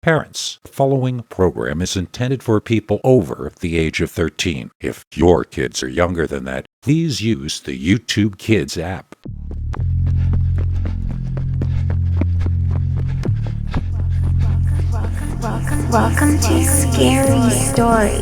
Parents, the following program is intended for people over the age of 13. If your kids are younger than that, please use the YouTube Kids app. Welcome to Scary Stories,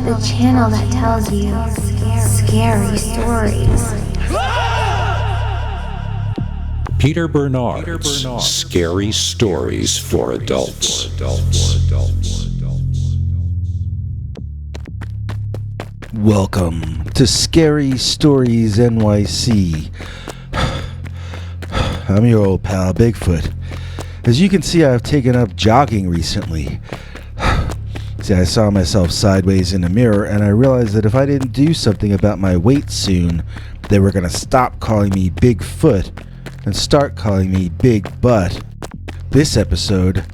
the channel that tells you scary stories. Peter Bernard's Scary Stories for Adults. Welcome to Scary Stories NYC. I'm your old pal Bigfoot. As you can see, I've taken up jogging recently. See, I saw myself sideways in a mirror and I realized that if I didn't do something about my weight soon, they were going to stop calling me Bigfoot and start calling me Big Butt. This episode,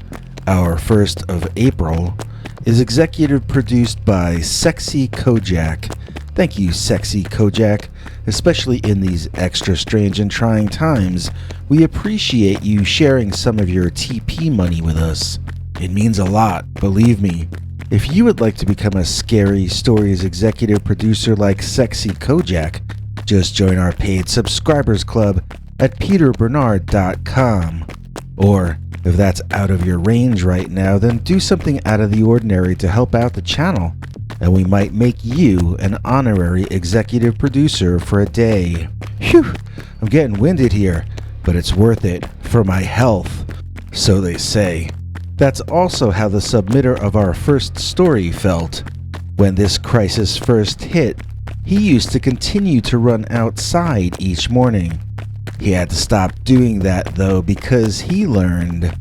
our 1st of April, is executive produced by Sexy Kojak. Thank you, Sexy Kojak. Especially in these extra strange and trying times, we appreciate you sharing some of your TP money with us. It means a lot, believe me. If you would like to become a Scary Stories executive producer like Sexy Kojak, just join our paid subscribers club at peterbernard.com. Or, if that's out of your range right now, then do something out of the ordinary to help out the channel, and we might make you an honorary executive producer for a day. Phew, I'm getting winded here, but it's worth it for my health, so they say. That's also how the submitter of our first story felt. When this crisis first hit, he used to continue to run outside each morning. He had to stop doing that though because he learned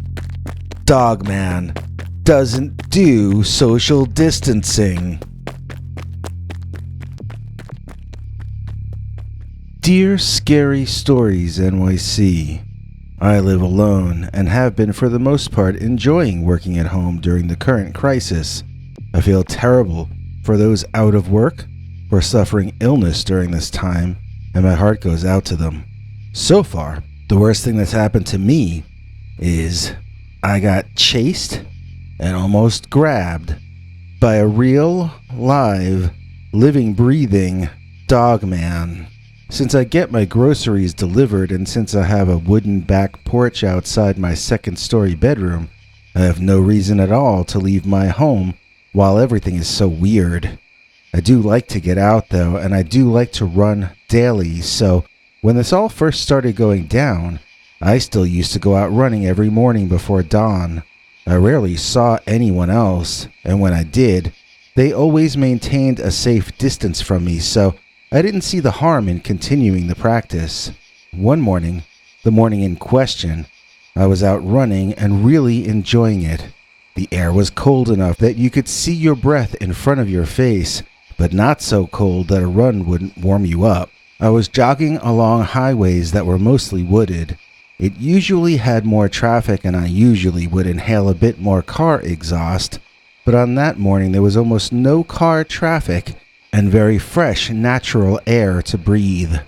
Dogman doesn't do social distancing. Dear Scary Stories NYC, I live alone and have been for the most part enjoying working at home during the current crisis. I feel terrible for those out of work or suffering illness during this time, and my heart goes out to them. So far, the worst thing that's happened to me is I got chased and almost grabbed by a real, live, living, breathing Dogman. Since I get my groceries delivered and since I have a wooden back porch outside my second-story bedroom, I have no reason at all to leave my home while everything is so weird. I do like to get out though, and I do like to run daily, so when this all first started going down, I still used to go out running every morning before dawn. I rarely saw anyone else, and when I did, they always maintained a safe distance from me, so I didn't see the harm in continuing the practice. One morning, the morning in question, I was out running and really enjoying it. The air was cold enough that you could see your breath in front of your face, but not so cold that a run wouldn't warm you up. I was jogging along highways that were mostly wooded. It usually had more traffic and I usually would inhale a bit more car exhaust, but on that morning there was almost no car traffic and very fresh, natural air to breathe.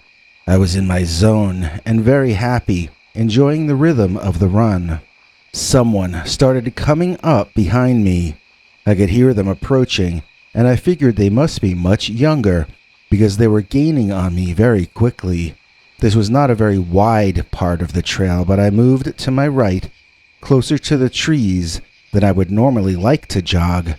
I was in my zone and very happy, enjoying the rhythm of the run. Someone started coming up behind me. I could hear them approaching, and I figured they must be much younger, because they were gaining on me very quickly. This was not a very wide part of the trail, but I moved to my right, closer to the trees than I would normally like to jog,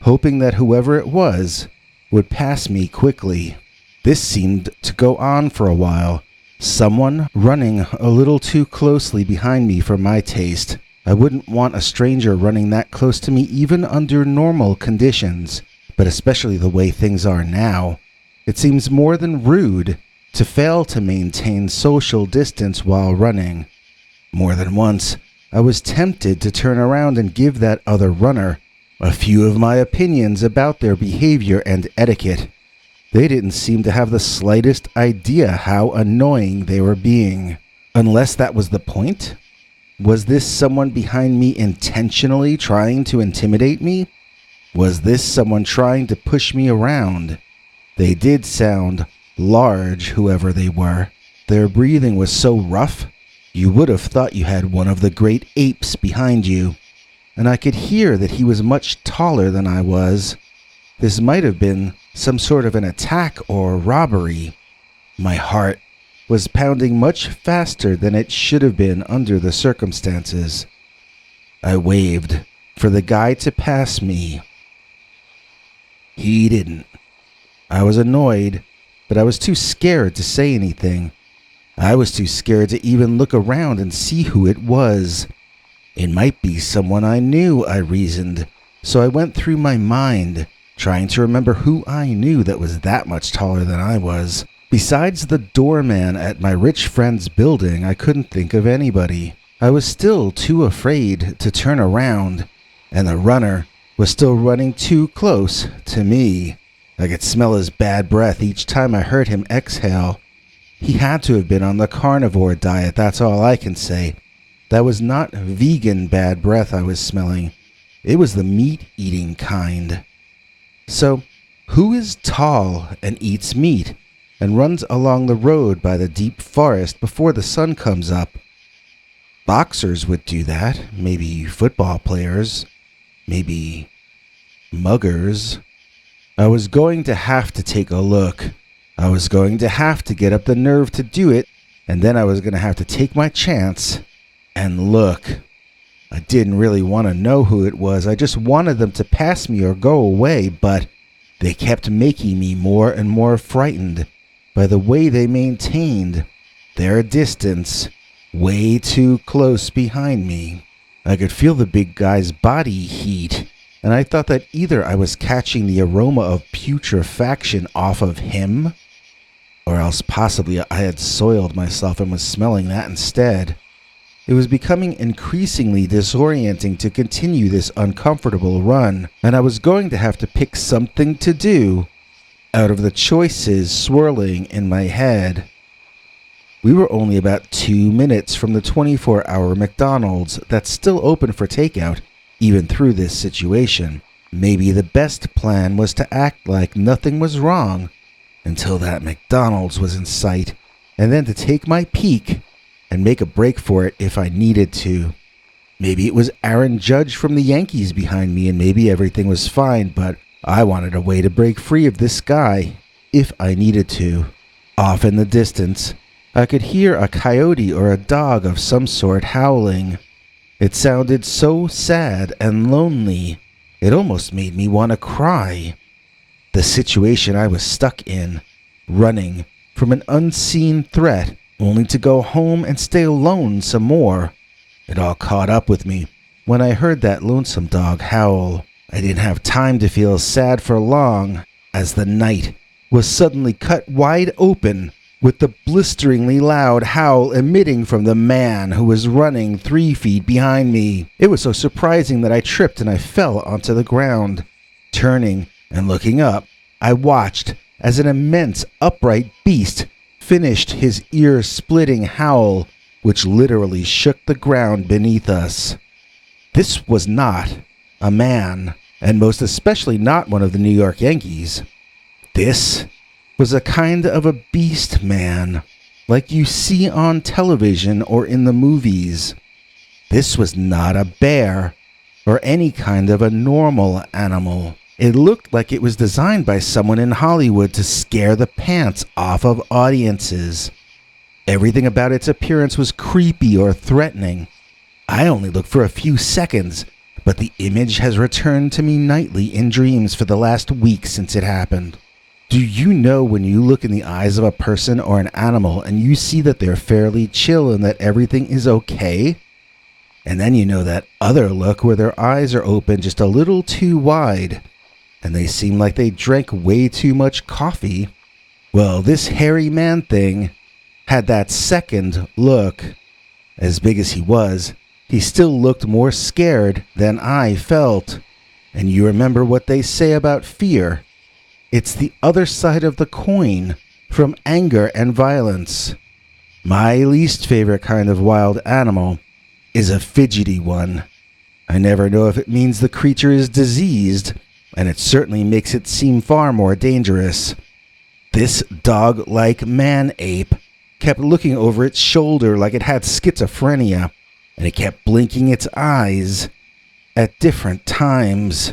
hoping that whoever it was would pass me quickly. This seemed to go on for a while, someone running a little too closely behind me for my taste. I wouldn't want a stranger running that close to me even under normal conditions, but especially the way things are now. It seems more than rude to fail to maintain social distance while running. More than once, I was tempted to turn around and give that other runner a few of my opinions about their behavior and etiquette. They didn't seem to have the slightest idea how annoying they were being. Unless that was the point? Was this someone behind me intentionally trying to intimidate me? Was this someone trying to push me around? They did sound large, whoever they were. Their breathing was so rough You would have thought you had one of the great apes behind you, and I could hear that he was much taller than I was. This might have been some sort of an attack or robbery. My heart was pounding much faster than it should have been under the circumstances. I waved for the guy to pass me. He didn't. I was annoyed, but I was too scared to say anything. I was too scared to even look around and see who it was. It might be someone I knew, I reasoned, so I went through my mind, trying to remember who I knew that was that much taller than I was. Besides the doorman at my rich friend's building, I couldn't think of anybody. I was still too afraid to turn around, and the runner was still running too close to me. I could smell his bad breath each time I heard him exhale. He had to have been on the carnivore diet, that's all I can say. That was not vegan bad breath I was smelling. It was the meat-eating kind. So, who is tall and eats meat and runs along the road by the deep forest before the sun comes up? Boxers would do that, maybe football players, maybe muggers. I was going to have to take a look. I was going to have to get up the nerve to do it, and then I was going to have to take my chance and look. I didn't really want to know who it was. I just wanted them to pass me or go away, but they kept making me more and more frightened by the way they maintained their distance way too close behind me. I could feel the big guy's body heat, and I thought that either I was catching the aroma of putrefaction off of him, or else possibly I had soiled myself and was smelling that instead. It was becoming increasingly disorienting to continue this uncomfortable run, and I was going to have to pick something to do out of the choices swirling in my head. We were only about 2 minutes from the 24-hour McDonald's that's still open for takeout, even through this situation. Maybe the best plan was to act like nothing was wrong until that McDonald's was in sight, and then to take my peek and make a break for it if I needed to. Maybe it was Aaron Judge from the Yankees behind me, and maybe everything was fine, but I wanted a way to break free of this guy if I needed to. Off in the distance, I could hear a coyote or a dog of some sort howling. It sounded so sad and lonely, it almost made me want to cry. The situation I was stuck in, running from an unseen threat, only to go home and stay alone some more. It all caught up with me when I heard that lonesome dog howl. I didn't have time to feel sad for long, as the night was suddenly cut wide open with the blisteringly loud howl emitting from the man who was running 3 feet behind me. It was so surprising that I tripped and I fell onto the ground. Turning and looking up, I watched as an immense upright beast finished his ear-splitting howl, which literally shook the ground beneath us. This was not a man, and most especially not one of the New York Yankees. This was a kind of a beast man, like you see on television or in the movies. This was not a bear, or any kind of a normal animal. It looked like it was designed by someone in Hollywood to scare the pants off of audiences. Everything about its appearance was creepy or threatening. I only looked for a few seconds, but the image has returned to me nightly in dreams for the last week since it happened. Do you know when you look in the eyes of a person or an animal and you see that they're fairly chill and that everything is okay? And then you know that other look where their eyes are open just a little too wide, and they seem like they drank way too much coffee. Well, this hairy man thing had that second look. As big as he was, he still looked more scared than I felt. And you remember what they say about fear. It's the other side of the coin from anger and violence. My least favorite kind of wild animal is a fidgety one. I never know if it means the creature is diseased, and it certainly makes it seem far more dangerous. This dog-like man-ape kept looking over its shoulder like it had schizophrenia, and it kept blinking its eyes at different times.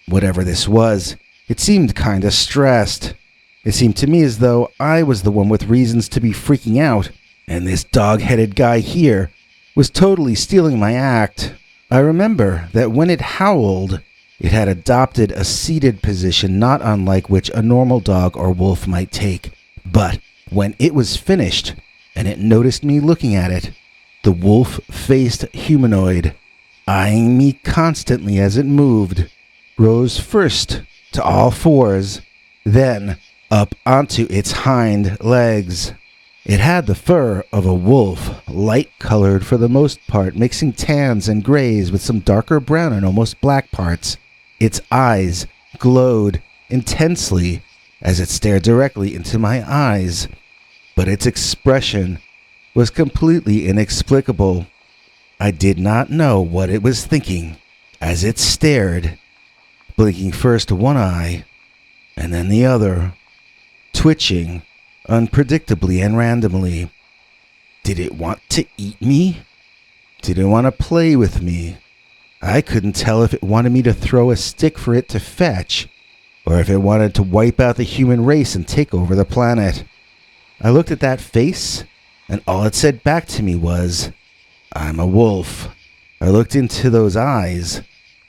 Whatever this was, it seemed kinda stressed. It seemed to me as though I was the one with reasons to be freaking out, and this dog-headed guy here was totally stealing my act. I remember that when it howled, it had adopted a seated position not unlike which a normal dog or wolf might take. But when it was finished, and it noticed me looking at it, the wolf-faced humanoid, eyeing me constantly as it moved, rose first to all fours, then up onto its hind legs. It had the fur of a wolf, light-colored for the most part, mixing tans and grays with some darker brown and almost black parts. Its eyes glowed intensely as it stared directly into my eyes, but its expression was completely inexplicable. I did not know what it was thinking as it stared, blinking first one eye and then the other, twitching unpredictably and randomly. Did it want to eat me? Did it want to play with me? I couldn't tell if it wanted me to throw a stick for it to fetch, or if it wanted to wipe out the human race and take over the planet. I looked at that face, and all it said back to me was, "I'm a wolf." I looked into those eyes,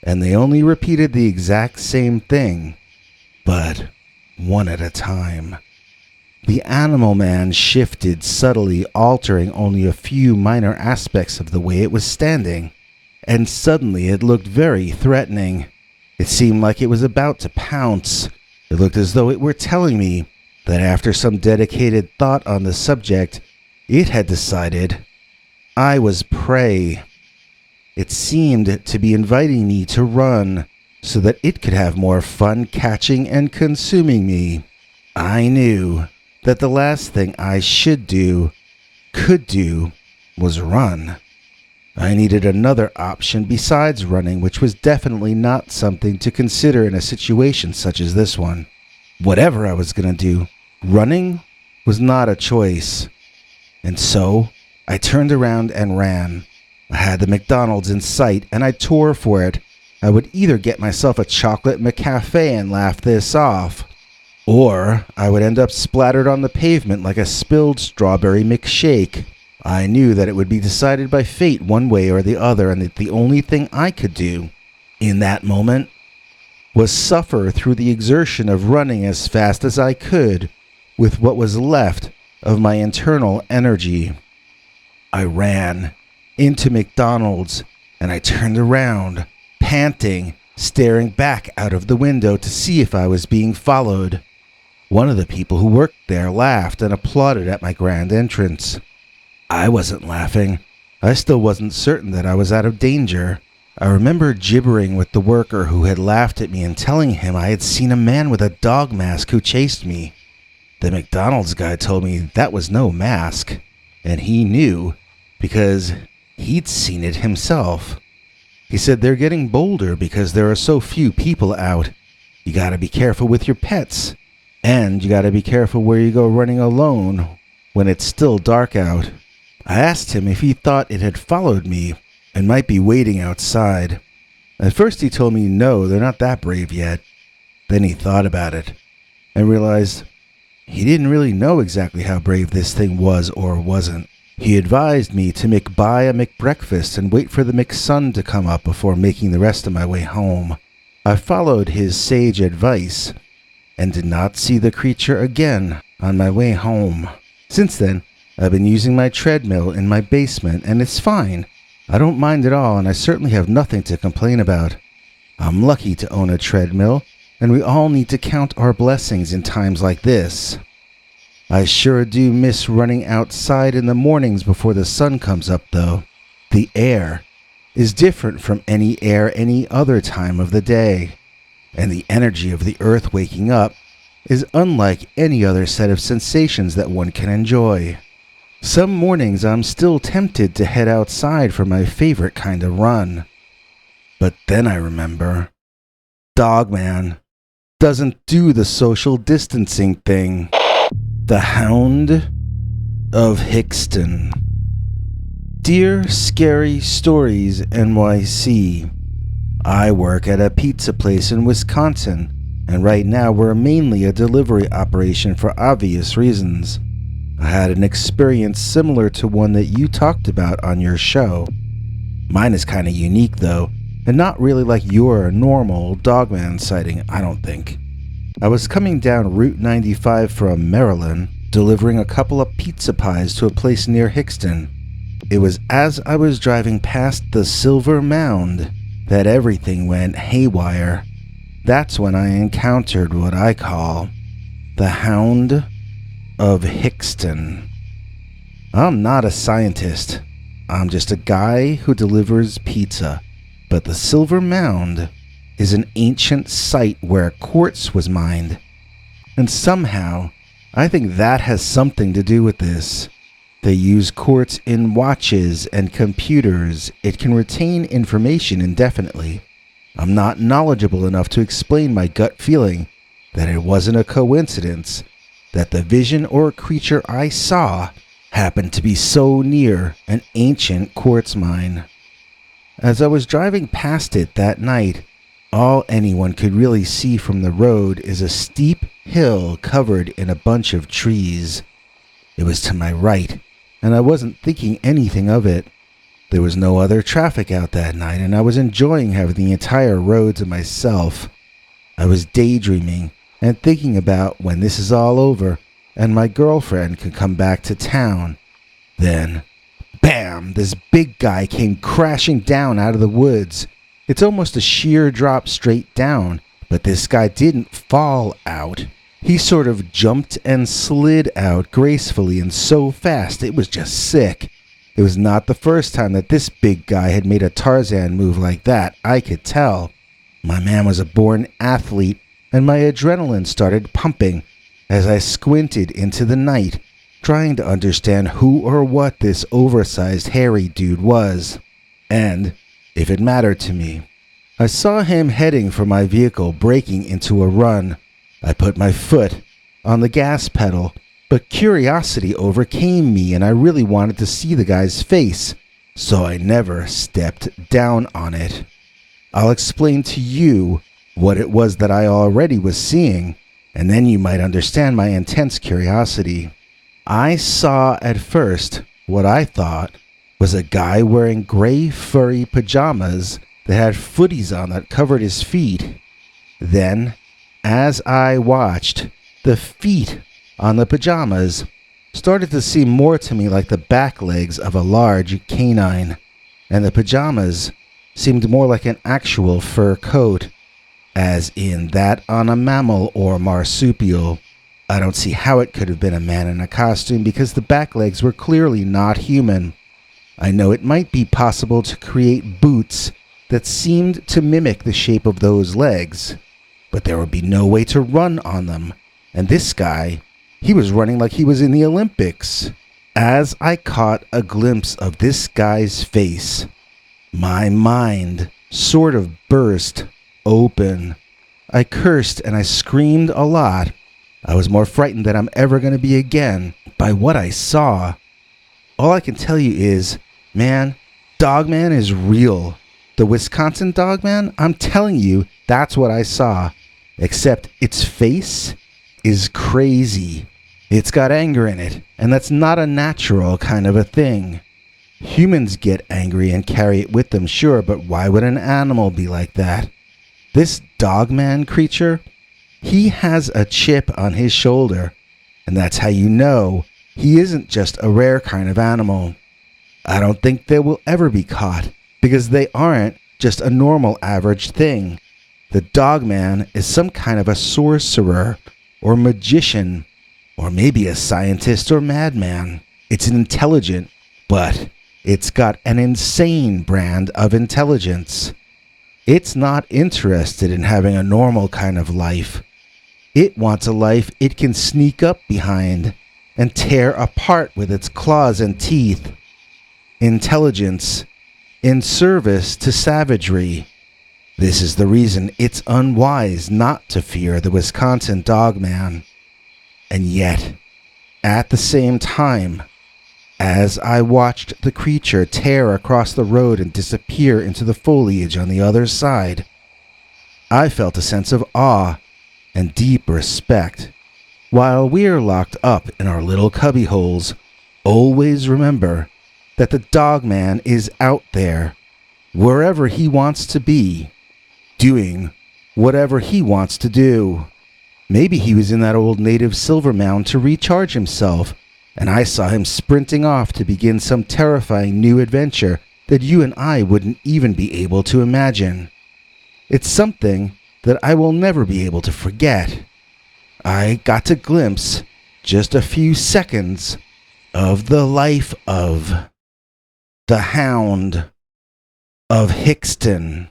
and they only repeated the exact same thing, but one at a time. The animal man shifted subtly, altering only a few minor aspects of the way it was standing, and suddenly it looked very threatening. It seemed like it was about to pounce. It looked as though it were telling me that after some dedicated thought on the subject, it had decided I was prey. It seemed to be inviting me to run so that it could have more fun catching and consuming me. I knew that the last thing I could do, was run. I needed another option besides running, which was definitely not something to consider in a situation such as this one. Whatever I was going to do, running was not a choice. And so, I turned around and ran. I had the McDonald's in sight, and I tore for it. I would either get myself a chocolate McCafe and laugh this off, or I would end up splattered on the pavement like a spilled strawberry McShake. I knew that it would be decided by fate one way or the other, and that the only thing I could do in that moment was suffer through the exertion of running as fast as I could with what was left of my internal energy. I ran into McDonald's, and I turned around, panting, staring back out of the window to see if I was being followed. One of the people who worked there laughed and applauded at my grand entrance. I wasn't laughing. I still wasn't certain that I was out of danger. I remember gibbering with the worker who had laughed at me and telling him I had seen a man with a dog mask who chased me. The McDonald's guy told me that was no mask, and he knew because he'd seen it himself. He said they're getting bolder because there are so few people out. You gotta be careful with your pets, and you gotta be careful where you go running alone when it's still dark out. I asked him if he thought it had followed me and might be waiting outside. At first he told me no, they're not that brave yet. Then he thought about it and realized he didn't really know exactly how brave this thing was or wasn't. He advised me to buy a McBreakfast and wait for the McSun to come up before making the rest of my way home. I followed his sage advice and did not see the creature again on my way home. Since then, I've been using my treadmill in my basement, and it's fine. I don't mind at all, and I certainly have nothing to complain about. I'm lucky to own a treadmill, and we all need to count our blessings in times like this. I sure do miss running outside in the mornings before the sun comes up, though. The air is different from any air any other time of the day, and the energy of the earth waking up is unlike any other set of sensations that one can enjoy. Some mornings I'm still tempted to head outside for my favorite kind of run. But then I remember, Dogman doesn't do the social distancing thing. The Hound of Hickston. Dear Scary Stories NYC, I work at a pizza place in Wisconsin, and right now we're mainly a delivery operation for obvious reasons. I had an experience similar to one that you talked about on your show. Mine is kind of unique though, and not really like your normal Dogman sighting, I don't think. I was coming down Route 95 from Maryland, delivering a couple of pizza pies to a place near Hickston. It was as I was driving past the Silver Mound that everything went haywire. That's when I encountered what I call the Hound of Hickston. I'm not a scientist. I'm just a guy who delivers pizza. But the Silver Mound is an ancient site where quartz was mined. And somehow, I think that has something to do with this. They use quartz in watches and computers. It can retain information indefinitely. I'm not knowledgeable enough to explain my gut feeling that it wasn't a coincidence that the vision or creature I saw happened to be so near an ancient quartz mine. As I was driving past it that night, all anyone could really see from the road is a steep hill covered in a bunch of trees. It was to my right, and I wasn't thinking anything of it. There was no other traffic out that night, and I was enjoying having the entire road to myself. I was daydreaming and thinking about when this is all over and my girlfriend could come back to town. Then, bam! This big guy came crashing down out of the woods. It's almost a sheer drop straight down, but this guy didn't fall out. He sort of jumped and slid out gracefully and so fast it was just sick. It was not the first time that this big guy had made a Tarzan move like that, I could tell. My man was a born athlete, and my adrenaline started pumping as I squinted into the night, trying to understand who or what this oversized hairy dude was, and if it mattered to me. I saw him heading for my vehicle, braking into a run. I put my foot on the gas pedal, but curiosity overcame me and I really wanted to see the guy's face, so I never stepped down on it. I'll explain to you what it was that I already was seeing, and then you might understand my intense curiosity. I saw at first what I thought was a guy wearing gray furry pajamas that had footies on that covered his feet. Then, as I watched, the feet on the pajamas started to seem more to me like the back legs of a large canine, and the pajamas seemed more like an actual fur coat, as in that on a mammal or marsupial. I don't see how it could have been a man in a costume because the back legs were clearly not human. I know it might be possible to create boots that seemed to mimic the shape of those legs, but there would be no way to run on them, and this guy, he was running like he was in the Olympics. As I caught a glimpse of this guy's face, my mind sort of burst open. I cursed and I screamed a lot. I was more frightened than I'm ever going to be again by what I saw. All I can tell you is, man, Dogman is real. The Wisconsin Dogman, I'm telling you, that's what I saw. Except its face is crazy. It's got anger in it, and that's not a natural kind of a thing. Humans get angry and carry it with them, sure, but why would an animal be like that? This Dogman creature, he has a chip on his shoulder, and that's how you know he isn't just a rare kind of animal. I don't think they will ever be caught, because they aren't just a normal average thing. The Dogman is some kind of a sorcerer, or magician, or maybe a scientist or madman. It's intelligent, but it's got an insane brand of intelligence. It's not interested in having a normal kind of life. It wants a life it can sneak up behind and tear apart with its claws and teeth. Intelligence in service to savagery. This is the reason it's unwise not to fear the Wisconsin Dogman. And yet, at the same time, As I watched the creature tear across the road and disappear into the foliage on the other side, I felt a sense of awe and deep respect. While we're locked up in our little cubbyholes, always remember that the Dogman is out there, wherever he wants to be, doing whatever he wants to do. Maybe he was in that old native silver mound to recharge himself, and I saw him sprinting off to begin some terrifying new adventure that you and I wouldn't even be able to imagine. It's something that I will never be able to forget. I got to glimpse just a few seconds of the life of the Hound of Hickston.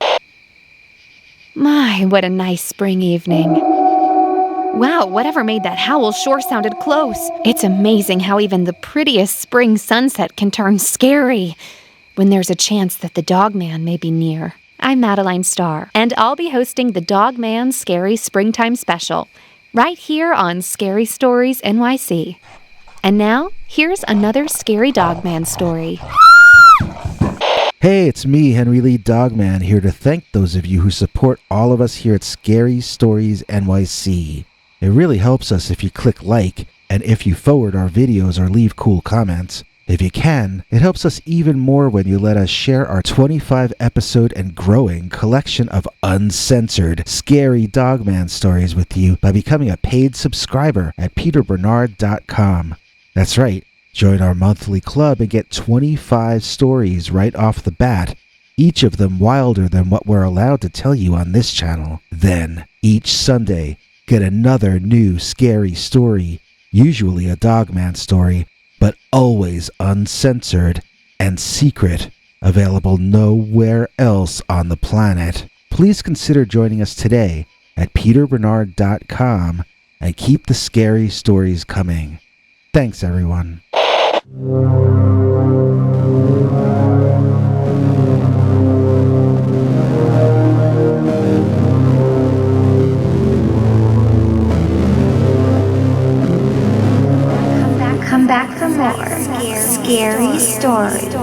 My, what a nice spring evening. Wow, whatever made that howl sure sounded close. It's amazing how even the prettiest spring sunset can turn scary when there's a chance that the Dogman may be near. I'm Madeline Starr, and I'll be hosting the Dogman Scary Springtime Special right here on Scary Stories NYC. And now, here's another scary Dogman story. Hey, it's me, Henry Lee Dogman, here to thank those of you who support all of us here at Scary Stories NYC. It really helps us if you click like, and if you forward our videos or leave cool comments. If you can, it helps us even more when you let us share our 25 episode and growing collection of uncensored, scary Dogman stories with you by becoming a paid subscriber at peterbernard.com. That's right, join our monthly club and get 25 stories right off the bat, each of them wilder than what we're allowed to tell you on this channel. Then, each Sunday, get another new scary story, usually a Dogman story, but always uncensored and secret, available nowhere else on the planet. Please consider joining us today at peterbernard.com and keep the scary stories coming. Thanks, everyone. Come back for more scary stories.